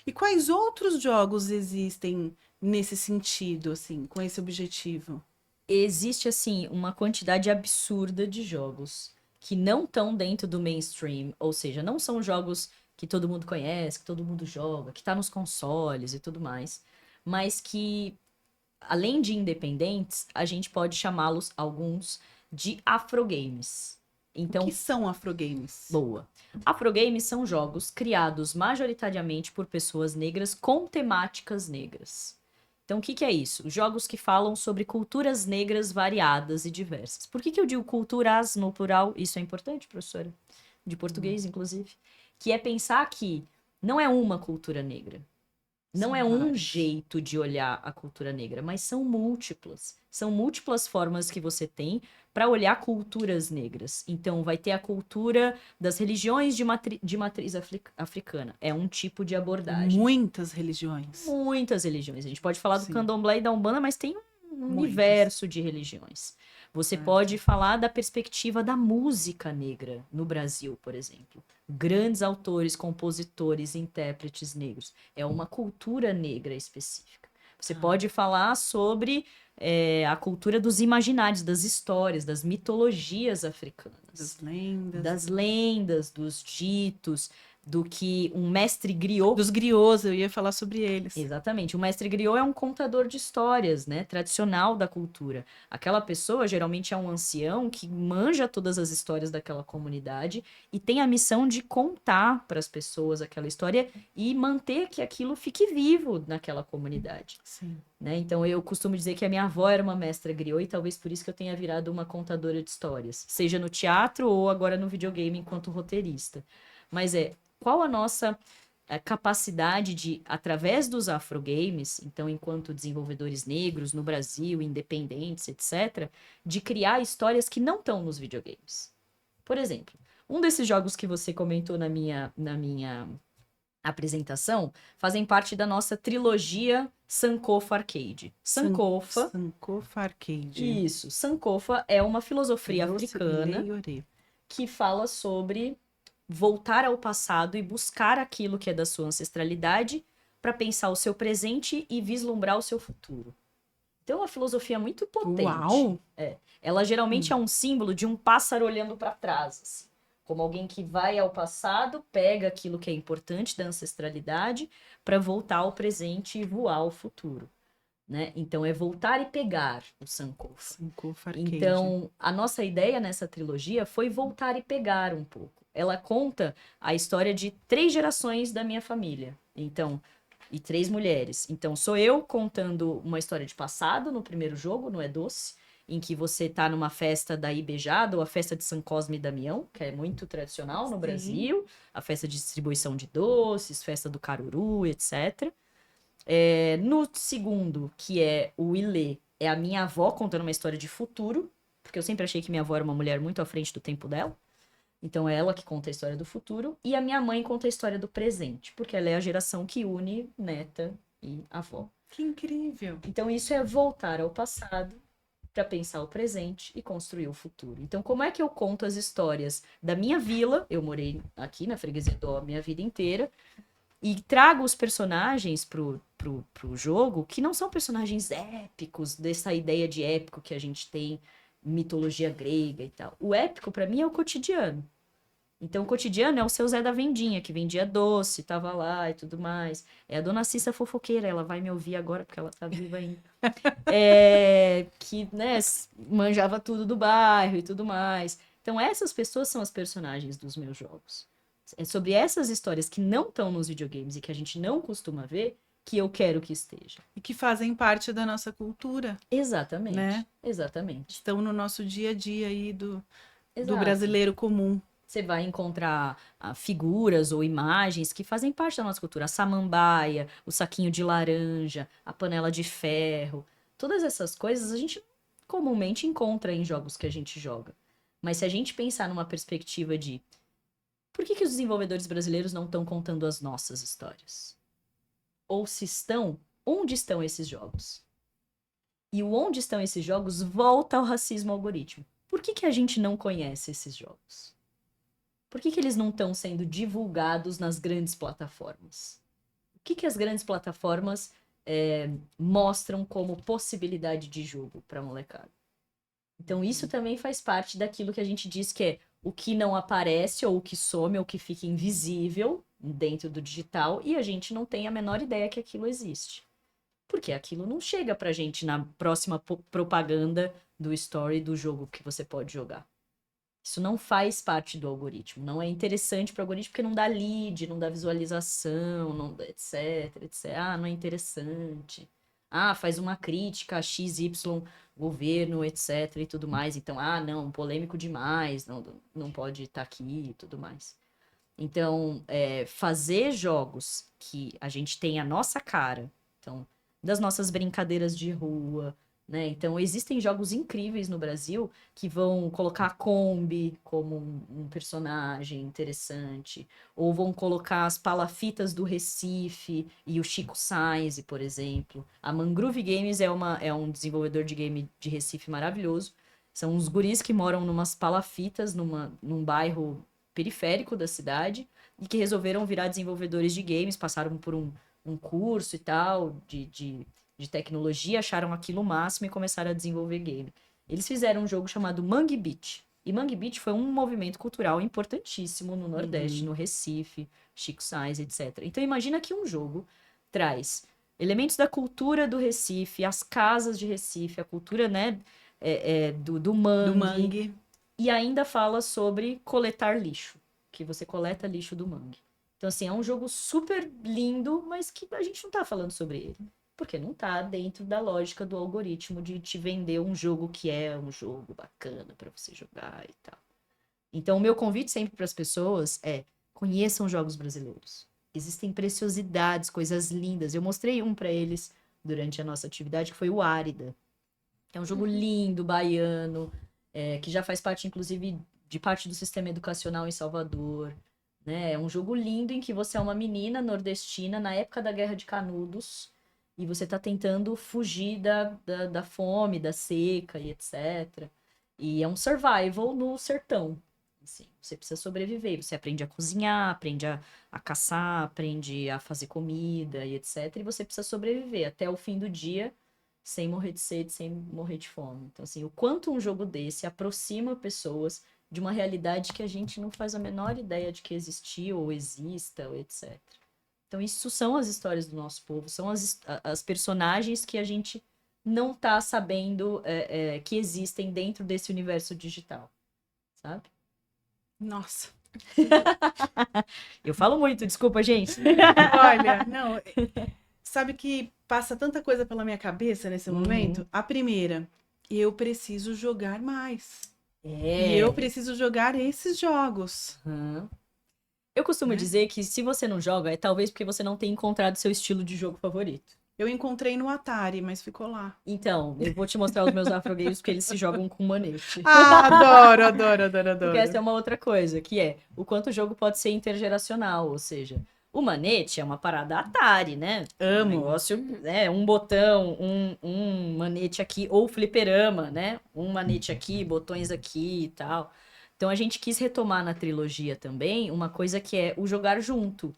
E quais outros jogos existem nesse sentido, assim, com esse objetivo? Existe, assim, uma quantidade absurda de jogos que não estão dentro do mainstream, ou seja, não são jogos que todo mundo conhece, que todo mundo joga, que tá nos consoles e tudo mais, mas que, além de independentes, a gente pode chamá-los alguns de afrogames. O que Então, são afrogames? boa. Afrogames são jogos criados majoritariamente por pessoas negras com temáticas negras. Então, o que é isso? Jogos que falam sobre culturas negras variadas e diversas. Por que eu digo culturas no plural? Isso é importante, professora, de português, inclusive. Que é pensar que não é uma cultura negra. Não São é um vários. jeito de olhar a cultura negra, mas são múltiplas. São múltiplas formas que você tem para olhar culturas negras. Então, vai ter a cultura das religiões de matriz africana. É um tipo de abordagem. Muitas religiões. Muitas religiões. A gente pode falar do Sim. candomblé e da Umbanda, mas tem um Muitas. universo de religiões. Você Certo. pode falar da perspectiva da música negra no Brasil, por exemplo. Grandes autores, compositores, intérpretes negros. É uma cultura negra específica. Você Tá. pode falar sobre a cultura dos imaginários, das histórias, das mitologias africanas, Das lendas. dos ditos, do que um mestre griot. Dos griots, eu ia falar sobre eles. Exatamente. O mestre griot é um contador de histórias, né? Tradicional da cultura. Aquela pessoa geralmente é um ancião que manja todas as histórias daquela comunidade e tem a missão de contar para as pessoas aquela história e manter que aquilo fique vivo naquela comunidade, Sim. né? Então eu costumo dizer que a minha avó era uma mestra griot e talvez por isso que eu tenha virado uma contadora de histórias, seja no teatro ou agora no videogame enquanto roteirista. Mas qual a nossa capacidade de, através dos afrogames, então enquanto desenvolvedores negros no Brasil, independentes, etc., de criar histórias que não estão nos videogames. Por exemplo, um desses jogos que você comentou na minha apresentação fazem parte da nossa trilogia Sankofa Arcade. Sankofa, Sankofa Arcade. isso, Sankofa é uma filosofia Doce africana Lei Orê. que fala sobre voltar ao passado e buscar aquilo que é da sua ancestralidade para pensar o seu presente e vislumbrar o seu futuro. Então é uma filosofia muito potente. Uau! Ela geralmente é um símbolo de um pássaro olhando para trás, assim. Como alguém que vai ao passado, pega aquilo que é importante da ancestralidade para voltar ao presente e voar ao futuro, né? Então é voltar e pegar o Sankofa. Sankofa Arcade. Então, a nossa ideia nessa trilogia foi voltar e pegar um pouco. Ela conta a história de 3 gerações da minha família. Então, e 3 mulheres. Então, sou eu contando uma história de passado no primeiro jogo, no É Doce, em que você tá numa festa da Ibejada, ou a festa de São Cosme e Damião, que é muito tradicional no Sim. Brasil, a festa de distribuição de doces, festa do caruru, etc. No segundo, que é o Ilê, é a minha avó contando uma história de futuro, porque eu sempre achei que minha avó era uma mulher muito à frente do tempo dela. Então é ela que conta a história do futuro. E a minha mãe conta a história do presente, porque ela é a geração que une neta e avó. Que incrível. Então isso é voltar ao passado para pensar o presente e construir o futuro. Então como é que eu conto as histórias da minha vila? Eu morei aqui na Freguesia do Ó minha vida inteira. E trago os personagens pro jogo que não são personagens épicos, dessa ideia de épico que a gente tem, mitologia grega e tal. O épico, para mim, é o cotidiano. Então, o cotidiano é o seu Zé da Vendinha, que vendia doce, tava lá e tudo mais. É a dona Cissa fofoqueira, ela vai me ouvir agora, porque ela tá viva ainda. Que, né, manjava tudo do bairro e tudo mais. Então, essas pessoas são as personagens dos meus jogos. É sobre essas histórias que não estão nos videogames e que a gente não costuma ver que eu quero que esteja. E que fazem parte da nossa cultura. Exatamente. Né? Exatamente. Estão no nosso dia a dia aí do Exato. brasileiro comum. Você vai encontrar figuras ou imagens que fazem parte da nossa cultura. A samambaia, o saquinho de laranja, a panela de ferro. Todas essas coisas a gente comumente encontra em jogos que a gente joga. Mas se a gente pensar numa perspectiva de por que os desenvolvedores brasileiros não estão contando as nossas histórias? Ou se estão, onde estão esses jogos? E o onde estão esses jogos volta ao racismo algoritmo. Por que a gente não conhece esses jogos? Por que eles não estão sendo divulgados nas grandes plataformas? O que as grandes plataformas mostram como possibilidade de jogo para a molecada? Então isso também faz parte daquilo que a gente diz que é o que não aparece, ou o que some, ou o que fica invisível dentro do digital, e a gente não tem a menor ideia que aquilo existe. Porque aquilo não chega pra gente na próxima propaganda do story do jogo que você pode jogar. Isso não faz parte do algoritmo, não é interessante para o algoritmo porque não dá lead, não dá visualização, não dá etc, etc. Ah, não é interessante. Ah, faz uma crítica a XY governo, etc e tudo mais. Então, não, polêmico demais, não pode estar aqui e tudo mais. Então, fazer jogos que a gente tem a nossa cara, então, das nossas brincadeiras de rua, né? Então, existem jogos incríveis no Brasil que vão colocar a Kombi como um personagem interessante, ou vão colocar as Palafitas do Recife e o Chico Science, por exemplo. A Mangrove Games é um desenvolvedor de game de Recife maravilhoso. São uns guris que moram numas palafitas, num bairro periférico da cidade, e que resolveram virar desenvolvedores de games, passaram por um curso e tal, de tecnologia, acharam aquilo o máximo e começaram a desenvolver game. Eles fizeram um jogo chamado Mangue Beach. E Mangue Beach foi um movimento cultural importantíssimo no Nordeste, no Recife, Chico Sainz, etc. Então imagina que um jogo traz elementos da cultura do Recife, as casas de Recife, a cultura, né, do mangue, Do mangue. e ainda fala sobre coletar lixo, que você coleta lixo do mangue. Então, assim, é um jogo super lindo, mas que a gente não tá falando sobre ele. Porque não tá dentro da lógica do algoritmo de te vender um jogo que é um jogo bacana para você jogar e tal. Então, o meu convite sempre para as pessoas é: conheçam jogos brasileiros. Existem preciosidades, coisas lindas. Eu mostrei um para eles durante a nossa atividade, que foi o Árida. É um jogo lindo, baiano, que já faz parte, inclusive, de parte do sistema educacional em Salvador. Né? É um jogo lindo em que você é uma menina nordestina na época da Guerra de Canudos e você tá tentando fugir da fome, da seca e etc. E é um survival no sertão. Assim, você precisa sobreviver. Você aprende a cozinhar, aprende a caçar, aprende a fazer comida e etc. E você precisa sobreviver até o fim do dia sem morrer de sede, sem morrer de fome. Então, assim, o quanto um jogo desse aproxima pessoas de uma realidade que a gente não faz a menor ideia de que existiu ou exista, ou etc. Então, isso são as histórias do nosso povo, são as personagens que a gente não tá sabendo que existem dentro desse universo digital, sabe? Nossa. Eu falo muito, desculpa, gente. Olha, não. Sabe que passa tanta coisa pela minha cabeça nesse momento? A primeira, eu preciso jogar mais. E eu preciso jogar esses jogos. Uhum. Eu costumo dizer que se você não joga, é talvez porque você não tenha encontrado seu estilo de jogo favorito. Eu encontrei no Atari, mas ficou lá. Então, eu vou te mostrar os meus afrogames porque eles se jogam com manete. Ah, adoro, adoro, adoro, adoro. Porque essa é uma outra coisa, que é o quanto o jogo pode ser intergeracional, ou seja, o manete é uma parada Atari, né? Amo. Um negócio, né? Um botão, um manete aqui, ou fliperama, né? Um manete aqui, botões aqui e tal. Então a gente quis retomar na trilogia também uma coisa que é o jogar junto.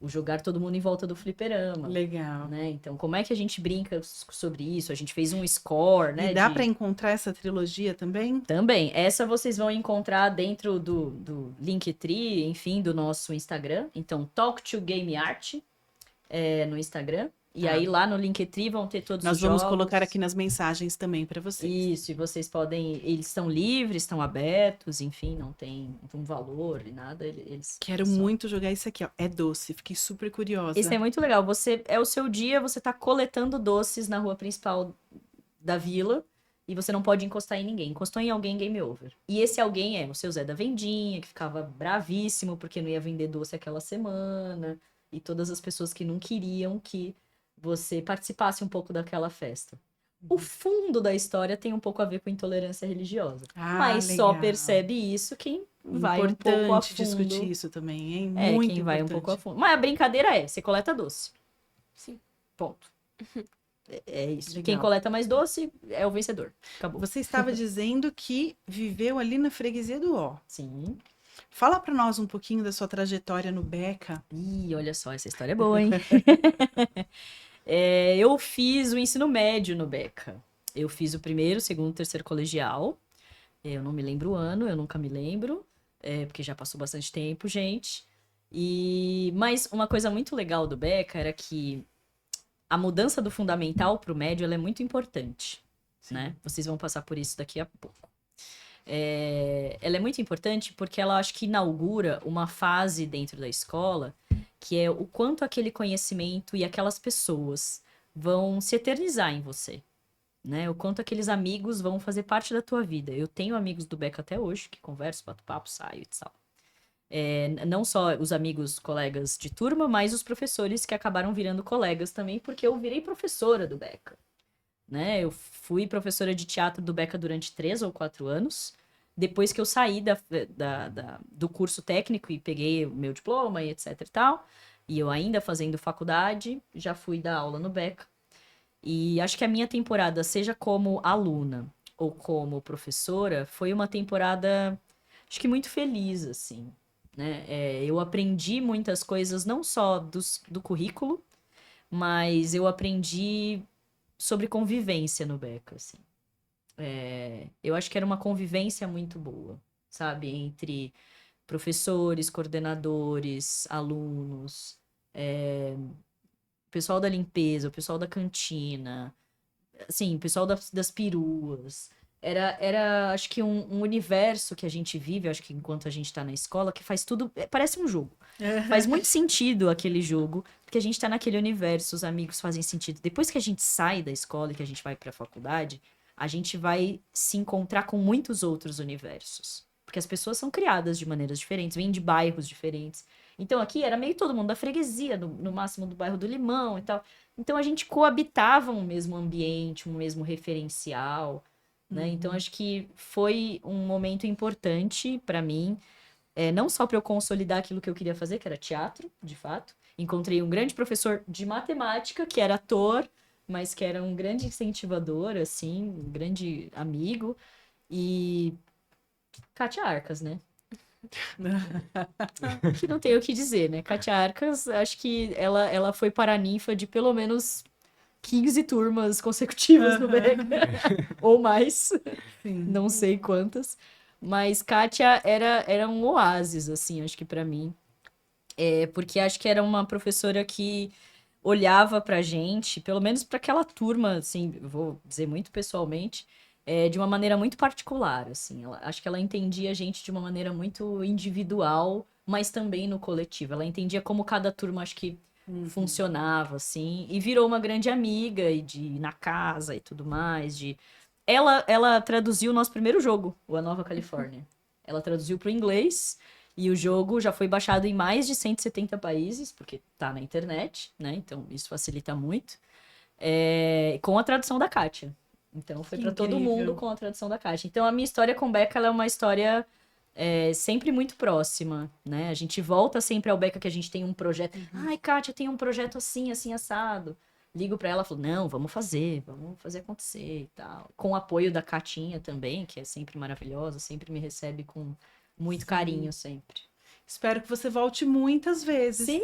O jogar todo mundo em volta do fliperama. Legal. Né? Então, como é que a gente brinca sobre isso? A gente fez um score, né? E dá pra encontrar essa trilogia também? Também. Essa vocês vão encontrar dentro do Linktree, enfim, do nosso Instagram. Então, Talk to Game Art no Instagram. E aí lá no Linktree vão ter todos Nós os jogos. vamos colocar aqui nas mensagens também pra vocês. Isso, e vocês podem... Eles estão livres, estão abertos, enfim, não tem um valor e nada. Eles Quero muito jogar isso aqui, ó. É doce, fiquei super curiosa. Isso é muito legal. É o seu dia, você tá coletando doces na rua principal da vila e você não pode encostar em ninguém. Encostou em alguém, game over. E esse alguém é o seu Zé da Vendinha, que ficava bravíssimo porque não ia vender doce aquela semana, e todas as pessoas que não queriam que você participasse um pouco daquela festa. O fundo da história tem um pouco a ver com intolerância religiosa. Mas só legal. percebe isso quem vai um pouco a Importante fundo. discutir isso também, hein? É, Muito quem vai um importante. pouco a fundo. Mas a brincadeira você coleta doce. Sim. Ponto. É isso. Legal. Quem coleta mais doce é o vencedor. Acabou. Você estava dizendo que viveu ali na freguesia do Ó. Sim. Fala pra nós um pouquinho da sua trajetória no Beca. Ih, olha só, essa história é boa, hein? Eu fiz o ensino médio no Beca. Eu fiz o primeiro, segundo, terceiro colegial. Eu não me lembro o ano, eu nunca me lembro. Porque já passou bastante tempo, gente. Mas uma coisa muito legal do Beca era que a mudança do fundamental para o médio ela é muito importante, né? Vocês vão passar por isso daqui a pouco. Ela é muito importante porque ela acho que inaugura uma fase dentro da escola que é o quanto aquele conhecimento e aquelas pessoas vão se eternizar em você, né? O quanto aqueles amigos vão fazer parte da tua vida. Eu tenho amigos do Beca até hoje que converso, bato papo, saio e tal. Não só os amigos, colegas de turma, mas os professores que acabaram virando colegas também, porque eu virei professora do Beca, né? Eu fui professora de teatro do Beca durante 3 ou 4 anos. Depois que eu saí do curso técnico e peguei o meu diploma e etc e tal, e eu ainda fazendo faculdade, já fui dar aula no Beca. E acho que a minha temporada, seja como aluna ou como professora, foi uma temporada, acho que muito feliz, assim, né? Eu aprendi muitas coisas, não só do currículo, mas eu aprendi sobre convivência no Beca, assim. Eu acho que era uma convivência muito boa, sabe? Entre professores, coordenadores, alunos, o pessoal da limpeza, o pessoal da cantina, assim, o pessoal das peruas. Acho que um universo que a gente vive, acho que enquanto a gente tá na escola, que faz tudo, parece um jogo. Faz muito sentido aquele jogo, porque a gente tá naquele universo, os amigos fazem sentido. Depois que a gente sai da escola e que a gente vai pra faculdade, a gente vai se encontrar com muitos outros universos. Porque as pessoas são criadas de maneiras diferentes, vêm de bairros diferentes. Então aqui era meio todo mundo da freguesia, no máximo do bairro do Limão e tal. Então a gente coabitava um mesmo ambiente, um mesmo referencial, né? Então acho que foi um momento importante para mim, não só para eu consolidar aquilo que eu queria fazer, que era teatro, de fato. Encontrei um grande professor de matemática, que era ator, mas que era um grande incentivador, assim, um grande amigo. E Kátia Arcas, né? Que não tenho o que dizer, né? Kátia Arcas, acho que ela foi paraninfa de pelo menos 15 turmas consecutivas no Beca, ou mais, Sim. não sei quantas. Mas Kátia era um oásis, assim, acho que pra mim. Porque acho que era uma professora que olhava pra gente, pelo menos pra aquela turma, assim, vou dizer muito pessoalmente, de uma maneira muito particular, assim. Acho que ela entendia a gente de uma maneira muito individual, mas também no coletivo. Ela entendia como cada turma, acho que funcionava, assim, e virou uma grande amiga, e de ir na casa e tudo mais, Ela traduziu o nosso primeiro jogo, o A Nova Califórnia. Ela traduziu pro inglês, e o jogo já foi baixado em mais de 170 países, porque tá na internet, né? Então isso facilita muito. Com a tradução da Kátia. Então foi Que para todo incrível. mundo com a tradução da Kátia. Então a minha história com Beca, ela é uma história sempre muito próxima, né? A gente volta sempre ao Beca que a gente tem um projeto. Ai, Kátia, tem um projeto assim, assim, assado. Ligo pra ela e falo, não, vamos fazer acontecer e tal. Com o apoio da Catinha também, que é sempre maravilhosa, sempre me recebe com muito carinho, sempre. Espero que você volte muitas vezes. Sim,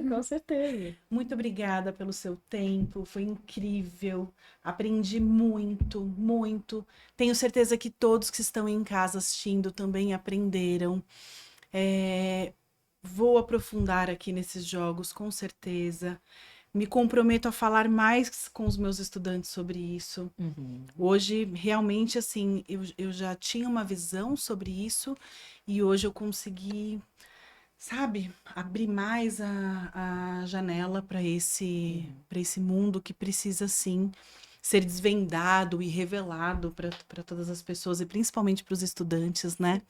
com certeza. Muito obrigada pelo seu tempo, foi incrível. Aprendi muito, muito. Tenho certeza que todos que estão em casa assistindo também aprenderam. Vou aprofundar aqui nesses jogos, com certeza. Me comprometo a falar mais com os meus estudantes sobre isso. Hoje, realmente, assim, eu já tinha uma visão sobre isso e hoje eu consegui, sabe, abrir mais a janela para esse mundo que precisa, sim, ser desvendado e revelado para todas as pessoas e principalmente para os estudantes, né?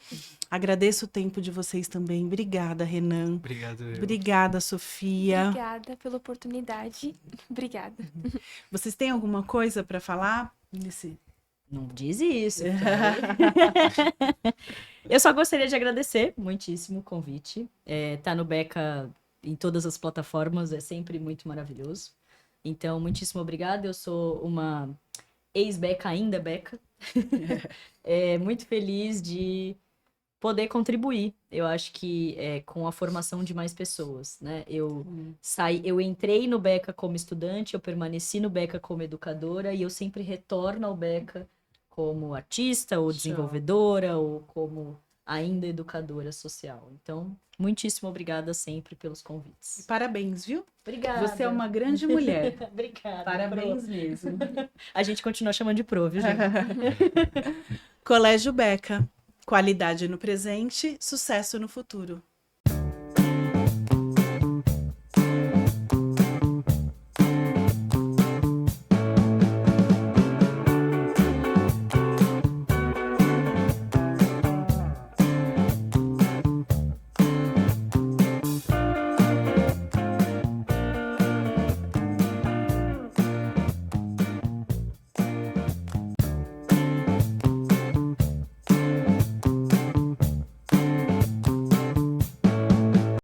Agradeço o tempo de vocês também. Obrigada, Renan. Obrigado, eu. Obrigada, Sofia. Obrigada pela oportunidade. Obrigada. Vocês têm alguma coisa para falar? Não diz isso. Tá? Eu só gostaria de agradecer muitíssimo o convite. Tá no Beca em todas as plataformas é sempre muito maravilhoso. Então, muitíssimo obrigada. Eu sou uma ex-Beca, ainda Beca. Muito feliz de poder contribuir. Eu acho que com a formação de mais pessoas, né? Eu entrei no Beca como estudante, eu permaneci no Beca como educadora e eu sempre retorno ao Beca como artista ou desenvolvedora ou como ainda educadora social. Então, muitíssimo obrigada sempre pelos convites. Parabéns, viu? Obrigada. Você é uma grande mulher. Obrigada. Parabéns mesmo. A gente continua chamando de Pro, viu, gente? Colégio Beca. Qualidade no presente, sucesso no futuro.